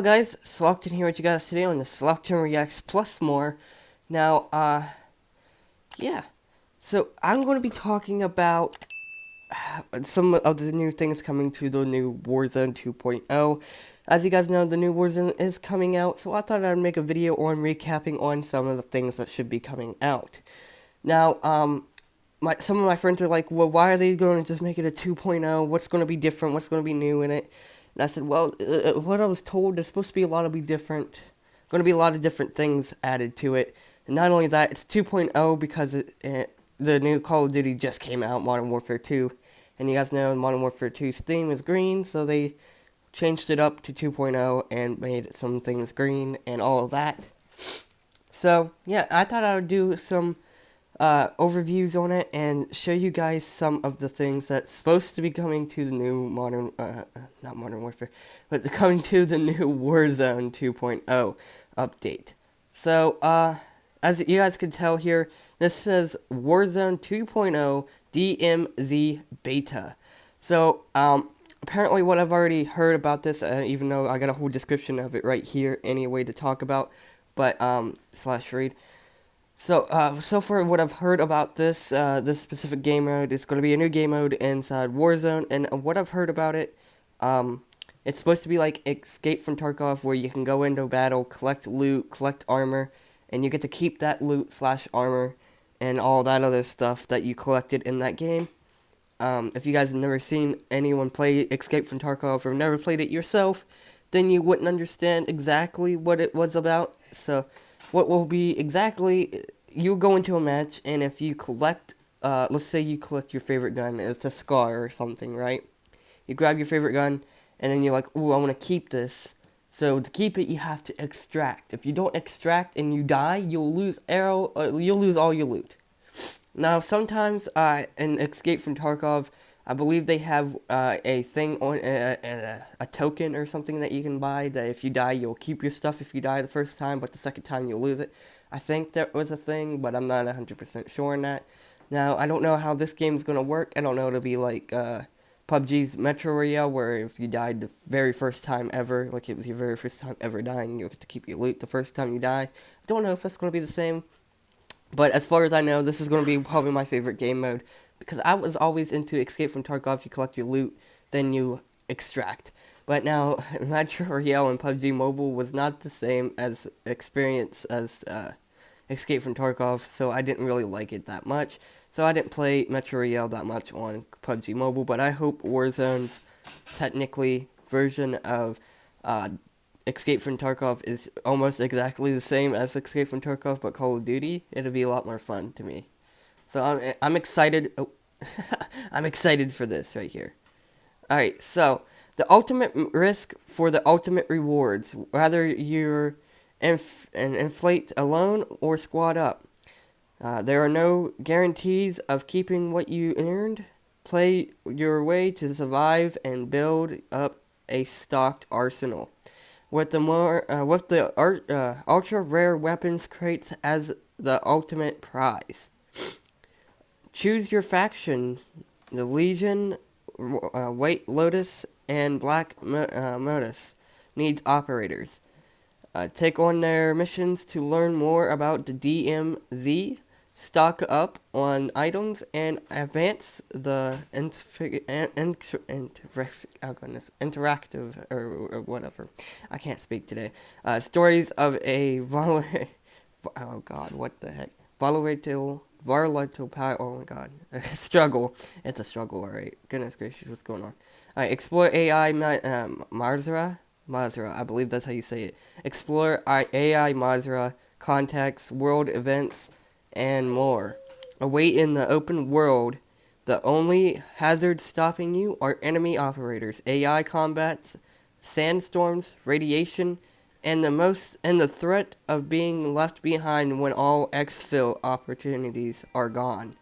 guys, Slockton here with you guys today on the Slockton Reacts Plus More. Now, yeah. So, I'm going to be talking about some of the new things coming to the new Warzone 2.0. As you guys know, the new Warzone is coming out, so I thought I'd make a video on recapping on some of the things that should be coming out. Now, some of my friends are like, well, why are they going to just make it a 2.0? What's going to be different? What's going to be new in it? And I said, well, what I was told, there's supposed to be going to be a lot of different things added to it. And not only that, it's 2.0 because the new Call of Duty just came out, Modern Warfare 2. And you guys know Modern Warfare 2's theme is green, so they changed it up to 2.0 and made some things green and all of that. So, yeah, I thought I would do some overviews on it and show you guys some of the things that's supposed to be coming to the new not Modern Warfare, but coming to the new Warzone 2.0 update. So, as you guys can tell here, this says Warzone 2.0 DMZ Beta. So, apparently what I've already heard about this, even though I got a whole description of it right here anyway to talk about, but, slash read. So far what I've heard about this specific game mode is going to be a new game mode inside Warzone, and what I've heard about it, it's supposed to be like Escape from Tarkov, where you can go into battle, collect loot, collect armor, and you get to keep that loot slash armor and all that other stuff that you collected in that game. If you guys have never seen anyone play Escape from Tarkov or never played it yourself, then you wouldn't understand exactly what it was about. So what will be exactly, you go into a match, and if you collect, let's say you collect your favorite gun, it's a Scar or something, right? You grab your favorite gun, and then you're like, ooh, I want to keep this. So to keep it, you have to extract. If you don't extract and you die, you'll lose you'll lose all your loot. Now, sometimes, in Escape from Tarkov, I believe they have a thing on a token or something that you can buy, that if you die, you'll keep your stuff if you die the first time, but the second time you'll lose it. I think that was a thing, but I'm not 100% sure on that. Now, I don't know how this game is going to work. I don't know, it'll be like PUBG's Metro Royale, where if you died the very first time ever, like it was your very first time ever dying, you'll get to keep your loot the first time you die. I don't know if that's going to be the same, but as far as I know, this is going to be probably my favorite game mode, because I was always into Escape from Tarkov. You collect your loot, then you extract. But now, Metro Royale and PUBG Mobile was not the same as experience as Escape from Tarkov, so I didn't really like it that much. So I didn't play Metro Royale that much on PUBG Mobile, but I hope Warzone's technically version of Escape from Tarkov is almost exactly the same as Escape from Tarkov, but Call of Duty. It'll be a lot more fun to me. So I'm excited. Oh, I'm excited for this right here. All right, so the ultimate risk for the ultimate rewards, whether you're inflate alone or squad up. There are no guarantees of keeping what you earned. Play your way to survive and build up a stocked arsenal. With the ultra rare weapons crates as the ultimate prize. Choose your faction. The Legion, White Lotus, and Black Modus needs operators. Take on their missions to learn more about the DMZ. Stock up on items and advance the interactive or whatever. I can't speak today. Stories of a oh god, what the heck? Volatile power. Oh my god, struggle. It's a struggle, alright. Goodness gracious, what's going on? Alright, explore AI Mazra. I believe that's how you say it. Explore AI Mazra, contacts, world events, and more. Await in the open world. The only hazards stopping you are enemy operators, AI combats, sandstorms, radiation, and the threat of being left behind when all exfil opportunities are gone.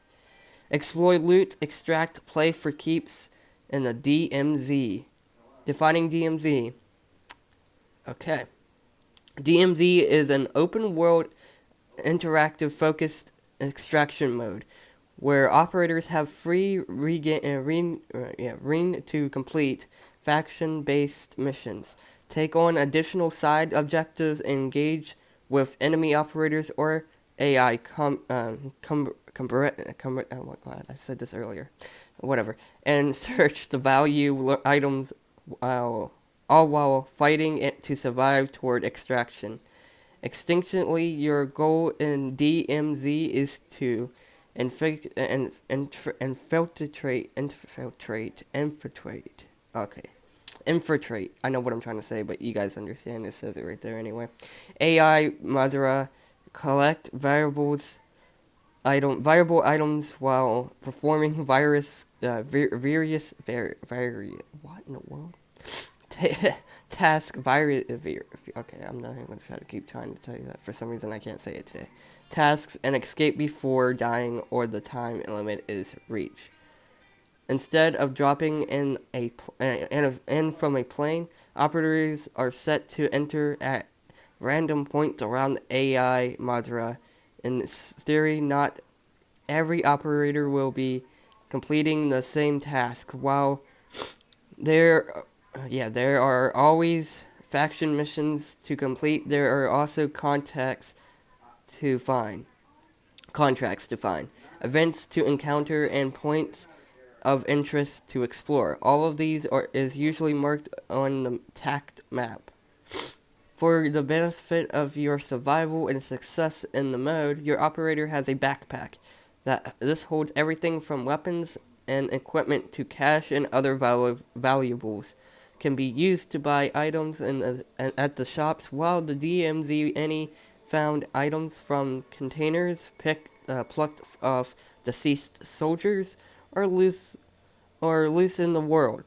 Explore loot, extract, play for keeps in the DMZ. Defining DMZ. Okay. DMZ is an open world interactive focused extraction mode where operators have free reign to complete faction-based missions. take on additional side objectives, and engage with enemy operators or AI oh my god, I said this earlier. Whatever. And search the value items all while fighting it to survive toward extraction. Extinctionally, your goal in DMZ is to infiltrate. Okay. Infiltrate. I know what I'm trying to say, but you guys understand. It says it right there anyway. AI Madara collect viable items while performing what in the world? Task okay, I'm not even going to try to keep trying to tell you that. For some reason, I can't say it today. Tasks and escape before dying or the time limit is reached. Instead of dropping in from a plane, operators are set to enter at random points around the AI Madara. In theory, not every operator will be completing the same task. While there are always faction missions to complete, there are also contracts to find, events to encounter, and points of interest to explore. All of these is usually marked on the tact map. For the benefit of your survival and success in the mode, your operator has a backpack. This holds everything from weapons and equipment to cash and other valuables. Can be used to buy items at the shops, while the DMZ any found items from containers plucked off deceased soldiers or loose in the world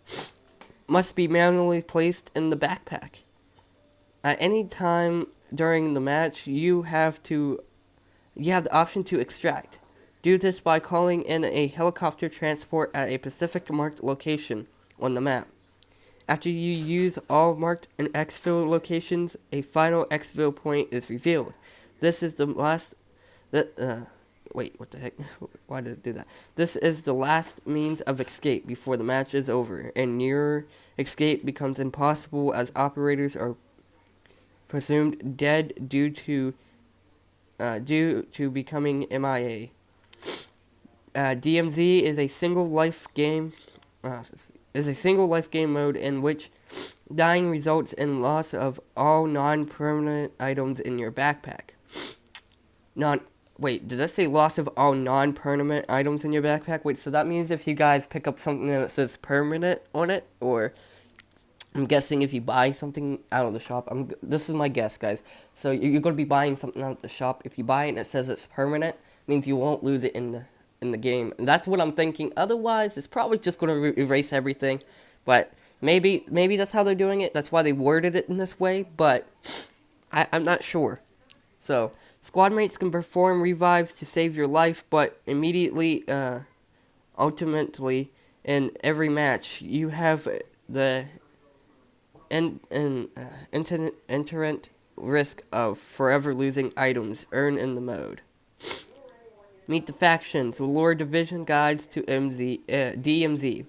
must be manually placed in the backpack. At any time during the match, you have the option to extract. Do this by calling in a helicopter transport at a specific marked location on the map. After you use all marked and exfil locations, a final exfil point is revealed. This is the last. Wait, what the heck? Why did it do that? This is the last means of escape before the match is over, and your escape becomes impossible as operators are presumed dead due to becoming MIA. DMZ is a single life game. Mode in which dying results in loss of all non-permanent items in your backpack. Wait, did I say loss of all non-permanent items in your backpack? Wait, so that means if you guys pick up something that says permanent on it, or I'm guessing if you buy something out of the shop, this is my guess, guys. So you're going to be buying something out of the shop. If you buy it and it says it's permanent, it means you won't lose it in the game. And that's what I'm thinking. Otherwise, it's probably just going to erase everything. But maybe that's how they're doing it. That's why they worded it in this way. But I'm not sure. So squad mates can perform revives to save your life, but ultimately, in every match, you have the inherent risk of forever losing items earned in the mode. Meet the factions, lore division guides to DMZ.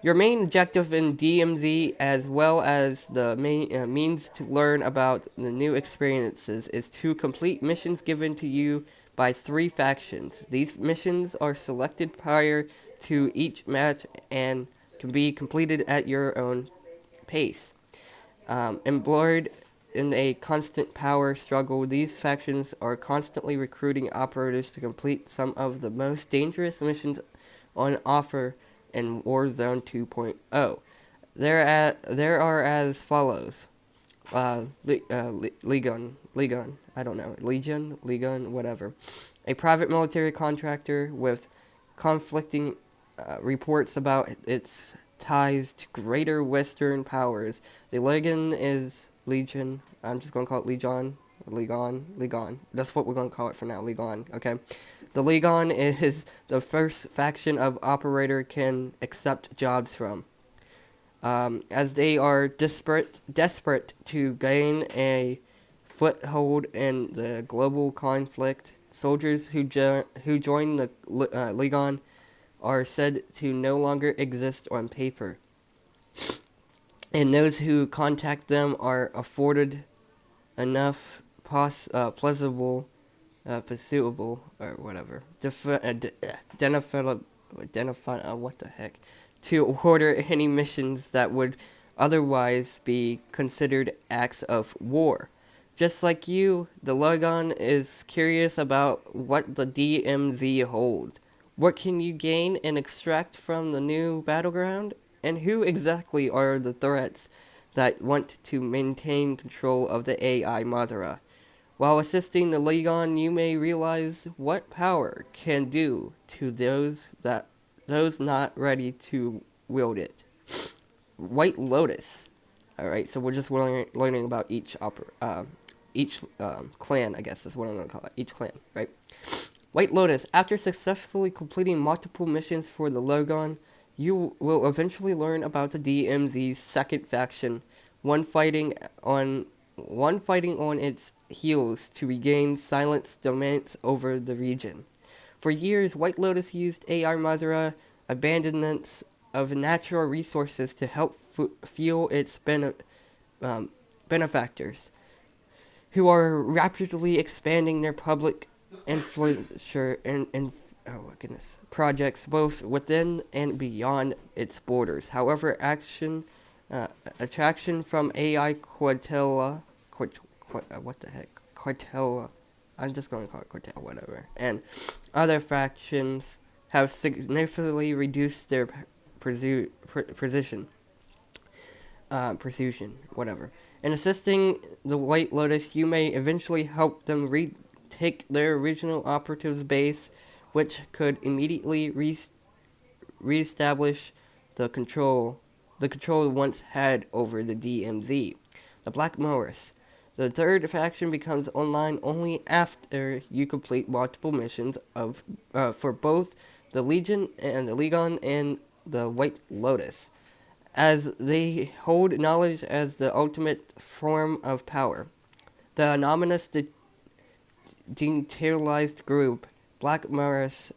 Your main objective in DMZ, as well as the main means to learn about the new experiences, is to complete missions given to you by 3 factions. These missions are selected prior to each match and can be completed at your own pace. Embroiled in a constant power struggle, these factions are constantly recruiting operators to complete some of the most dangerous missions on offer in Warzone 2.0. There are as follows. Legion, whatever. A private military contractor with conflicting reports about its ties to greater Western powers. The Legion. I'm just going to call it Legion. That's what we're going to call it for now, Legion, okay? The Legion is the first faction of operator can accept jobs from. As they are desperate to gain a foothold in the global conflict, soldiers who join the Legion are said to no longer exist on paper. and those who contact them are afforded enough plausible, pursuable, or whatever, what the heck, to order any missions that would otherwise be considered acts of war. Just like you, the Logon is curious about what the DMZ holds. What can you gain and extract from the new battleground? And who exactly are the threats that want to maintain control of the AI Madara? While assisting the Legon, you may realize what power can do to those not ready to wield it. White Lotus. All right, so we're just learning about each clan, I guess is what I'm gonna call it. Each clan, right? White Lotus. After successfully completing multiple missions for the Logon, you will eventually learn about the DMZ's second faction, one fighting on its heels to regain silence dominance over the region. For years, White Lotus used AI Mazara abandonments of natural resources to help fuel its benefactors, who are rapidly expanding their public influencer and oh my goodness projects both within and beyond its borders. However, attraction from AI what the heck, Quartella, I'm just going to call it Quartella, whatever, and other factions have significantly reduced their precision, whatever. In assisting the White Lotus, you may eventually help them retake their original operatives base, which could immediately reestablish the control once had over the DMZ. The Black Morris. The third faction becomes online only after you complete multiple missions for both the Legion and the Legon and the White Lotus, as they hold knowledge as the ultimate form of power. The anonymous dematerialized group, Black Morris,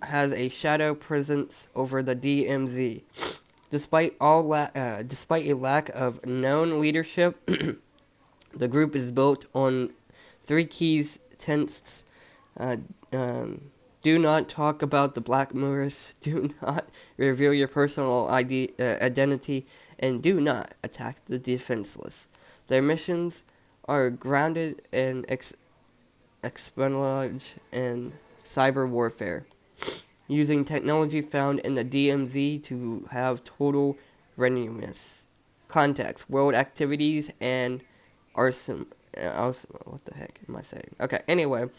has a shadow presence over the DMZ. Despite a lack of known leadership, the group is built on three keys tenets. Do not talk about the Black Morris, do not reveal your personal identity, and do not attack the defenseless. Their missions are grounded in espionage and cyber warfare, using technology found in the DMZ to have total readiness. Context, world activities, and arson. What the heck am I saying? Okay, anyway.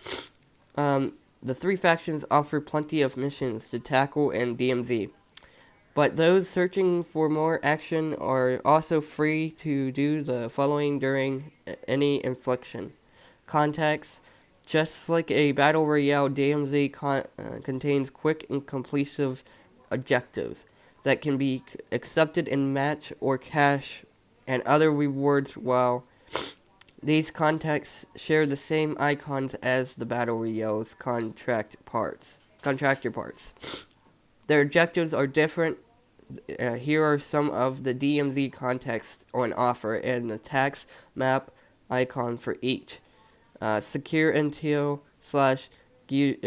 The three factions offer plenty of missions to tackle in DMZ, but those searching for more action are also free to do the following during any infliction. Context. Just like a battle royale, DMZ contains quick and completive objectives that can be accepted in match or cash and other rewards, while these contexts share the same icons as the battle royale's contractor parts. Their objectives are different. Here are some of the DMZ contexts on offer and the tax map icon for each. Secure intel slash what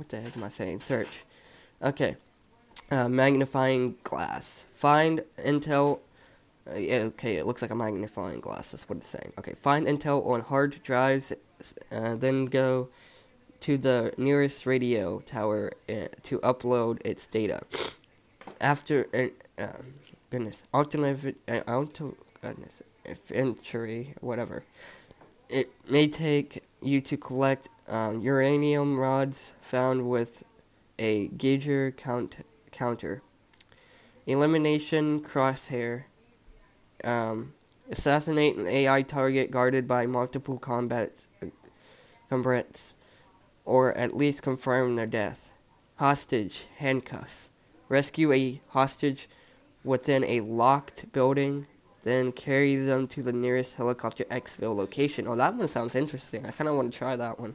the heck am I saying? Search. Okay. Magnifying glass. Find intel. Okay, it looks like a magnifying glass. That's what it's saying. Okay, find intel on hard drives. Then go to the nearest radio tower to upload its data. After infantry, whatever. It may take you to collect uranium rods found with a gauger counter. Elimination crosshair. Assassinate an AI target guarded by multiple combatants, or at least confirm their death. Hostage handcuffs. Rescue a hostage within a locked building, then carry them to the nearest helicopter exfil location. Oh, that one sounds interesting. I kind of want to try that one.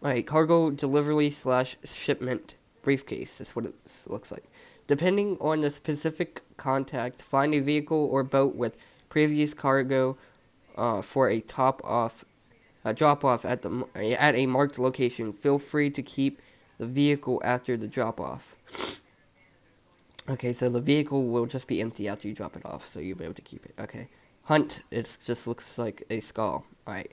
Alright, cargo delivery / shipment briefcase. That's what it looks like. Depending on the specific contact, find a vehicle or boat with previous cargo for a drop off at a marked location. Feel free to keep the vehicle after the drop off. Okay, so the vehicle will just be empty after you drop it off, so you'll be able to keep it. Okay. Hunt, it just looks like a skull. Alright.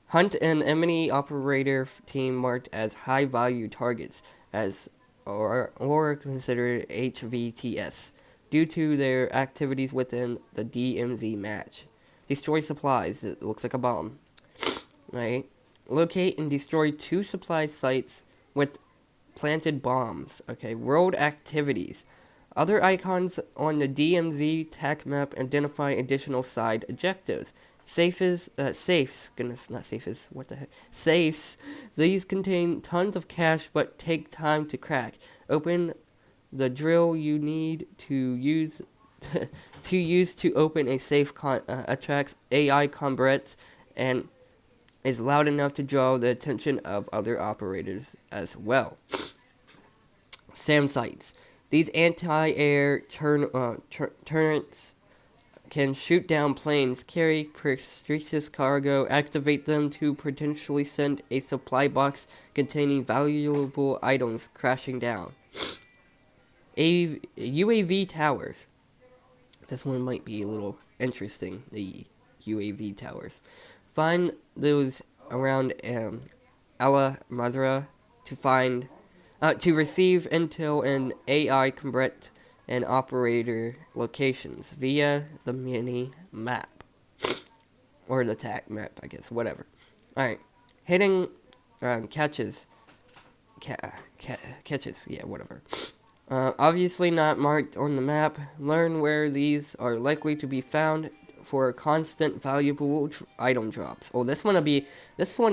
Hunt and enemy operator team marked as high value targets or considered HVTS due to their activities within the DMZ match. Destroy supplies, it looks like a bomb. Right? Locate and destroy 2 supply sites with planted bombs. Okay, world activities. Other icons on the DMZ TAC map identify additional side objectives. Safes, goodness, not safes, what the heck? Safes, these contain tons of cash but take time to crack. Open the drill you need to use to open a safe attracts AI comrades and is loud enough to draw the attention of other operators as well. SAM sites. These anti-air turrets can shoot down planes, carry precious cargo, activate them to potentially send a supply box containing valuable items crashing down. UAV towers. This one might be a little interesting, the UAV towers. Find those around Ella Mazra to receive intel and AI combat and operator locations via the mini map. Or the TAC map, I guess, whatever. Alright. Hitting catches, yeah, whatever. Obviously not marked on the map. Learn where these are likely to be found for constant valuable item drops. Oh, this one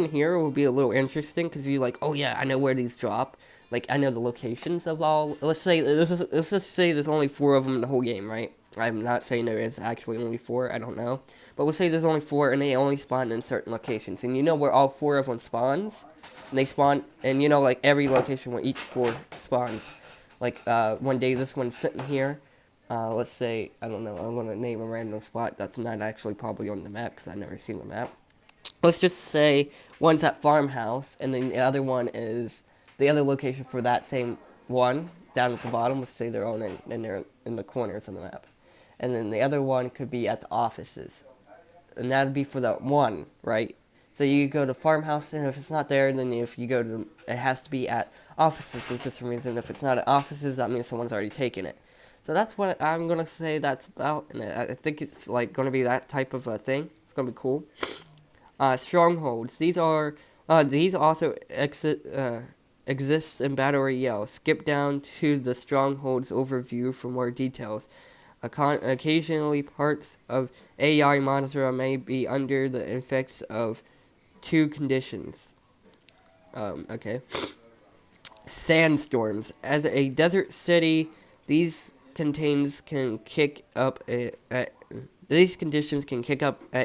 here will be a little interesting because you're like, oh yeah, I know where these drop. Like, I know the locations of all. Let's just say there's only 4 of them in the whole game, right? I'm not saying there is actually only 4. I don't know, but we'll say there's only 4, and they only spawn in certain locations. And you know where all 4 of them spawns, and they spawn, and you know like every location where each 4 spawns. Like one day this one's sitting here. Let's say, I don't know, I'm gonna name a random spot that's not actually probably on the map because I've never seen the map. Let's just say one's at farmhouse, and then the other one is the other location for that same one down at the bottom. Let's say they're all they're in the corners of the map, and then the other one could be at the offices, and that'd be for that one, right? So you go to farmhouse, and if it's not there, then if you go to, it has to be at offices for some reason. If it's not at offices, that means someone's already taken it. So that's what I'm gonna say that's about, and I think it's like gonna be that type of a thing. It's gonna be cool. Strongholds. These also exist in Battle Royale. Skip down to the Strongholds overview for more details. Occasionally, parts of AI Monster may be under the effects of 2 conditions. Okay. Sandstorms. As a desert city, these conditions can kick up at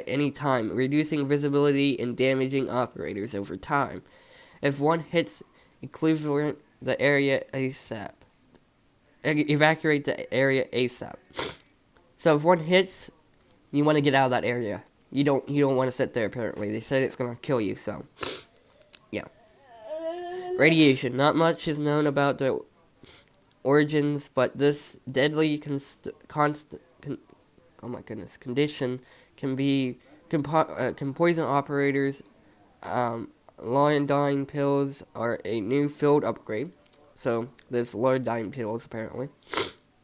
any time, reducing visibility and damaging operators over time. If one hits evacuate the area ASAP. Evacuate the area ASAP. So if one hits, you want to get out of that area. You don't want to sit there. Apparently, they said it's gonna kill you. So, yeah. Radiation. Not much is known about the origins, but this deadly condition can poison operators. Loiodine pills are a new field upgrade. So there's loiodine pills apparently.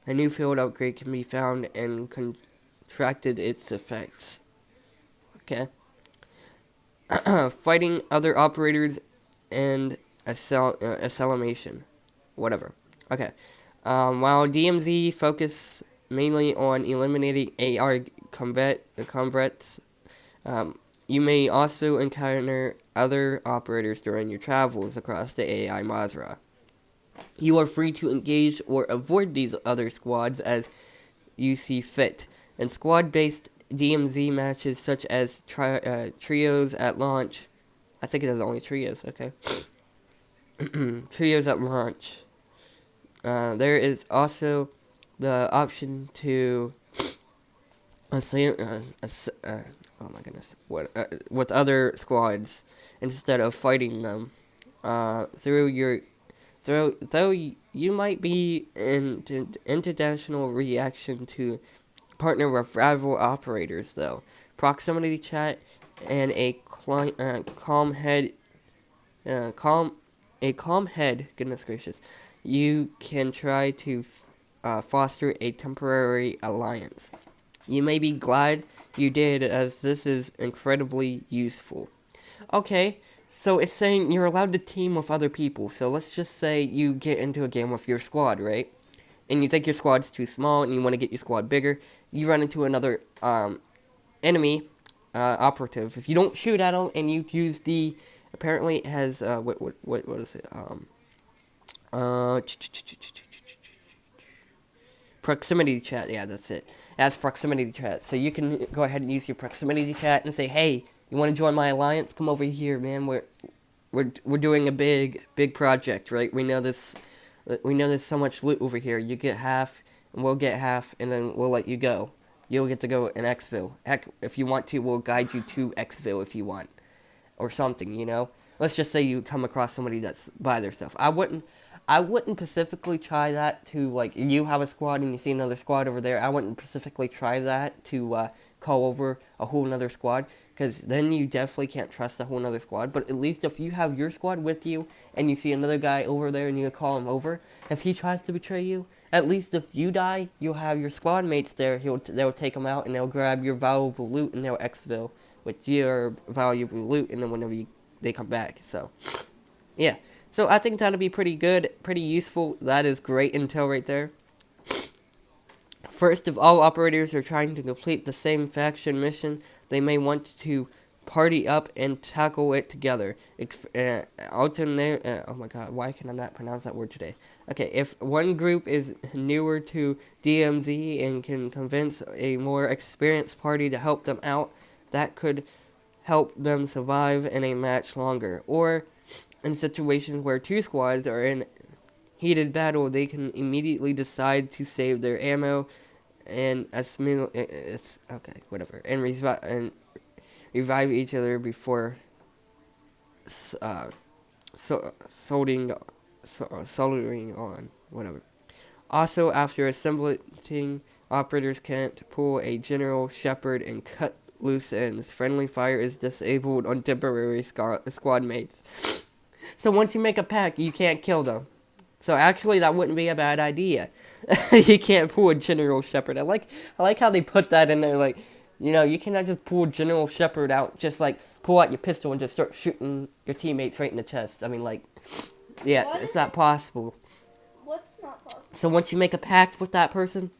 A new field upgrade can be found and contracted its effects. Okay. Fighting other operators and acceleration. Whatever. Okay. While DMZ focus mainly on eliminating AR combats, you may also encounter other operators during your travels across the AI Mazra. You are free to engage or avoid these other squads as you see fit. In squad-based DMZ matches such as trios at launch, I think it is only trios, okay. Trios at launch. There is also the option to oh my goodness, what with other squads instead of fighting them. Through your though you might be in international reaction to partner with rival operators though. Proximity chat and calm head, calm a calm head. Goodness gracious, you can try to foster a temporary alliance. You may be glad you did, as this is incredibly useful. Okay, so it's saying you're allowed to team with other people. So let's just say you get into a game with your squad, right? And you think your squad's too small and you want to get your squad bigger. You run into another enemy operative. If you don't shoot at them and you use the, apparently it has what is it? Uh, Proximity chat, yeah, that's it. It has proximity chat, so you can go ahead and use your proximity chat and say, "Hey, you want to join my alliance? Come over here, man. We're doing a big project, right? We know this. We know there's so much loot over here. You get half, and we'll get half, and then we'll let you go. You'll get to go in Xville. Heck, if you want to, we'll guide you to Xville if you want, or something. You know. Let's just say you come across somebody that's by themselves. I wouldn't specifically try that to, like, you have a squad and you see another squad over there. I wouldn't specifically try that to call over a whole another squad, because then you definitely can't trust a whole another squad. But at least if you have your squad with you and you see another guy over there and you call him over, if he tries to betray you, at least if you die, you'll have your squad mates there. They'll take him out and they'll grab your valuable loot and they'll exfil with your valuable loot, and then whenever they come back. So, yeah. So I think that'll be pretty good, pretty useful. That is great intel right there. First, if all operators are trying to complete the same faction mission, they may want to party up and tackle it together. Oh my god, why can I not pronounce that word today? Okay, if one group is newer to DMZ and can convince a more experienced party to help them out, that could help them survive in a match longer. Or in situations where two squads are in heated battle, they can immediately decide to save their ammo and it's okay, whatever, and revive each other before soldering on, whatever. Also, after assembling, operators can't pull a General Shepherd and cut loose ends. Friendly fire is disabled on temporary squad mates. So once you make a pack, you can't kill them. So actually, that wouldn't be a bad idea. You can't pull a General Shepherd. I like how they put that in there. Like, you cannot just pull General Shepherd out. Just like pull out your pistol and just start shooting your teammates right in the chest. I mean, like, yeah, it's not possible. What's not possible? So once you make a pact with that person,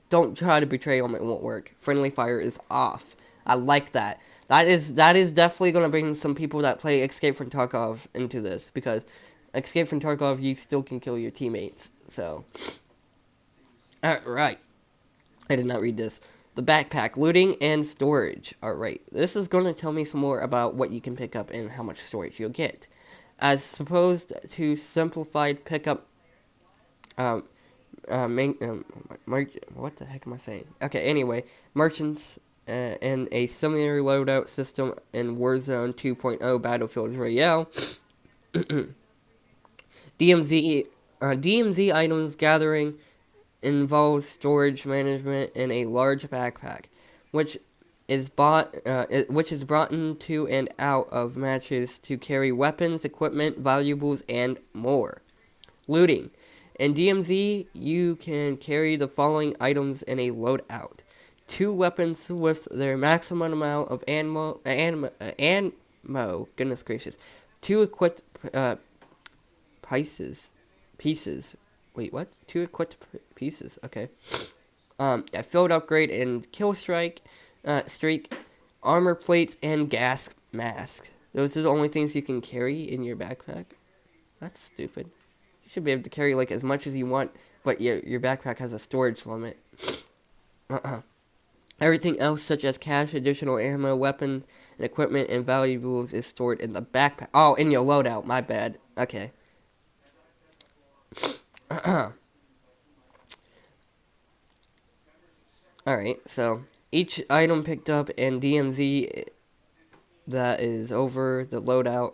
don't try to betray them. It won't work. Friendly fire is off. I like that. That is definitely going to bring some people that play Escape from Tarkov into this, because Escape from Tarkov, you still can kill your teammates. So, alright. I did not read this. The backpack, looting and storage. Alright, this is going to tell me some more about what you can pick up and how much storage you'll get. As opposed to simplified pickup, what the heck am I saying? Okay, anyway, merchants and a similar loadout system in Warzone 2.0 Battlefield Royale. DMZ items gathering involves storage management in a large backpack, which is brought into and out of matches to carry weapons, equipment, valuables, and more. Looting. In DMZ, you can carry the following items in a loadout: 2 weapons with their maximum amount of ammo. Goodness gracious. 2 equipped pieces. Wait, what? 2 equipped pieces. Okay. A field upgrade and kill streak, armor plates, and gas mask. Those are the only things you can carry in your backpack. That's stupid. You should be able to carry like as much as you want, but your backpack has a storage limit. Everything else, such as cash, additional ammo, weapon, and equipment, and valuables, is stored in the backpack. Oh, in your loadout. My bad. Okay. Alright, so each item picked up in DMZ that is over the loadout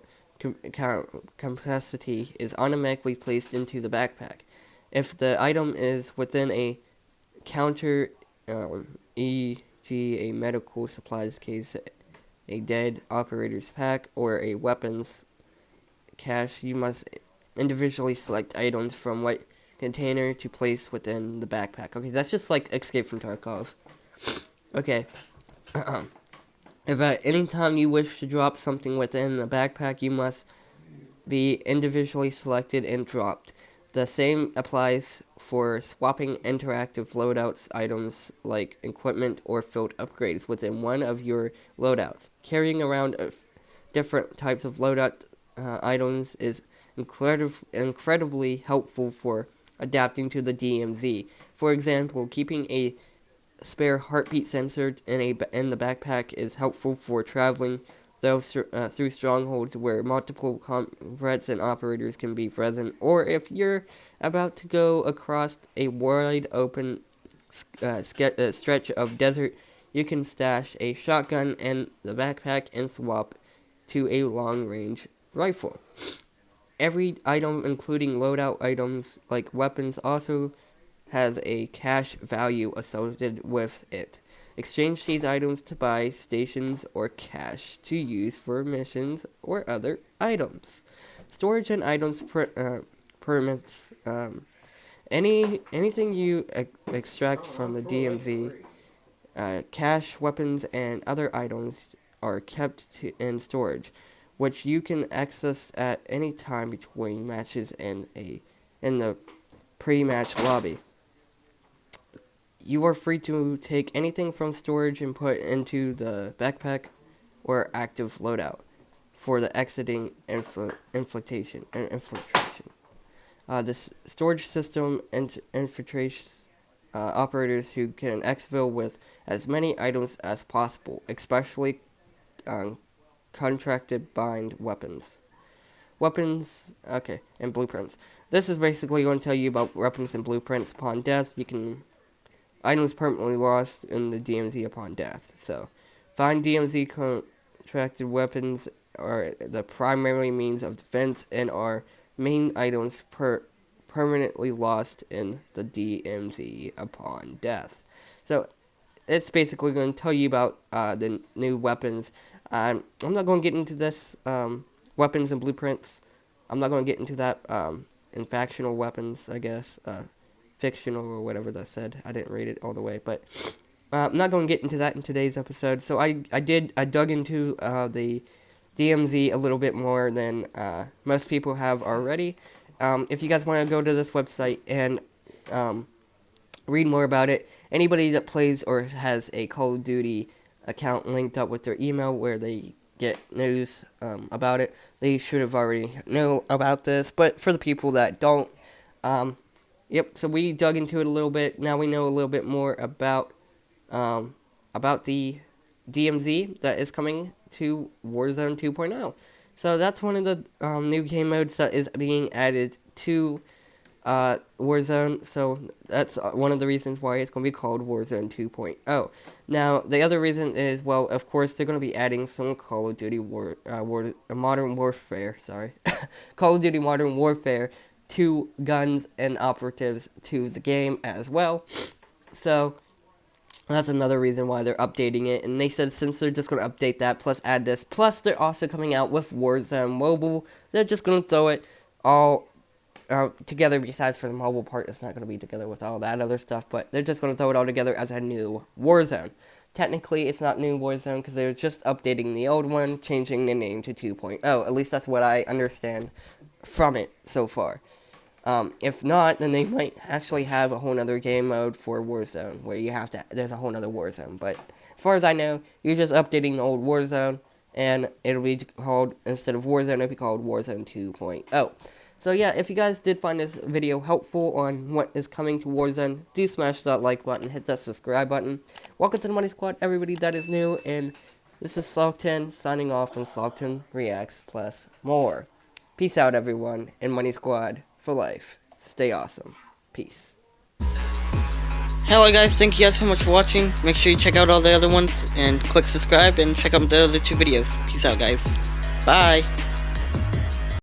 capacity is automatically placed into the backpack. If the item is within a counter, e.g. a medical supplies case, a dead operator's pack, or a weapons cache, you must individually select items from what container to place within the backpack. Okay, that's just like Escape from Tarkov. Okay. If at any time you wish to drop something within the backpack, you must be individually selected and dropped. The same applies for swapping interactive loadouts items like equipment or field upgrades within one of your loadouts. Carrying around different types of loadout items is incredibly helpful for adapting to the DMZ. For example, keeping a spare heartbeat sensor in the backpack is helpful for traveling through strongholds where multiple threats and operators can be present, or if you're about to go across a wide open stretch of desert, you can stash a shotgun in the backpack and swap to a long-range rifle. Every item, including loadout items like weapons, also has a cash value associated with it. Exchange these items to buy stations or cash to use for missions or other items. Storage and items permits. Anything you extract from the DMZ, cash, weapons, and other items are kept in storage, which you can access at any time between matches in the pre-match lobby. You are free to take anything from storage and put into the backpack or active loadout for the exiting infiltration. This storage system infiltrates operators who can exfil with as many items as possible, especially contracted bind weapons. And blueprints. This is basically going to tell you about weapons and blueprints. Upon death, items permanently lost in the DMZ upon death. So, find DMZ contracted weapons are the primary means of defense and are main items permanently lost in the DMZ upon death. So, it's basically going to tell you about the new weapons. I'm not going to get into this weapons and blueprints. I'm not going to get into that in factional weapons, I guess. Fictional or whatever that said. I didn't read it all the way, but I'm not going to get into that in today's episode. So I dug into the DMZ a little bit more than most people have already. If you guys want to go to this website and read more about it, anybody that plays or has a Call of Duty account linked up with their email where they get news about it, they should have already know about this. But for the people that don't, yep, so we dug into it a little bit. Now we know a little bit more about the DMZ that is coming to Warzone 2.0. So that's one of the new game modes that is being added to Warzone. So that's one of the reasons why it's going to be called Warzone 2.0. Now, the other reason is, well, of course, they're going to be adding some Call of Duty Modern Warfare, Call of Duty Modern Warfare to guns and operatives to the game as well. So that's another reason why they're updating it. And they said since they're just going to update that plus add this, plus they're also coming out with Warzone Mobile, they're just going to throw it all together. Besides for the mobile part, it's not going to be together with all that other stuff, but they're just going to throw it all together as a new Warzone. Technically, it's not new Warzone because they're just updating the old one, changing the name to 2.0. At least that's what I understand from it so far. If not, then they might actually have a whole other game mode for Warzone, where there's a whole other Warzone, but as far as I know, you're just updating the old Warzone, and it'll be called, instead of Warzone, it'll be called Warzone 2.0. So yeah, if you guys did find this video helpful on what is coming to Warzone, do smash that like button, hit that subscribe button. Welcome to the Money Squad, everybody that is new, and this is Slog10 signing off on Slog10 Reacts Plus More. Peace out, everyone, and Money Squad for life. Stay awesome. Peace. Hello guys, thank you guys so much for watching. Make sure you check out all the other ones and click subscribe and check out the other 2 videos. Peace out guys. Bye.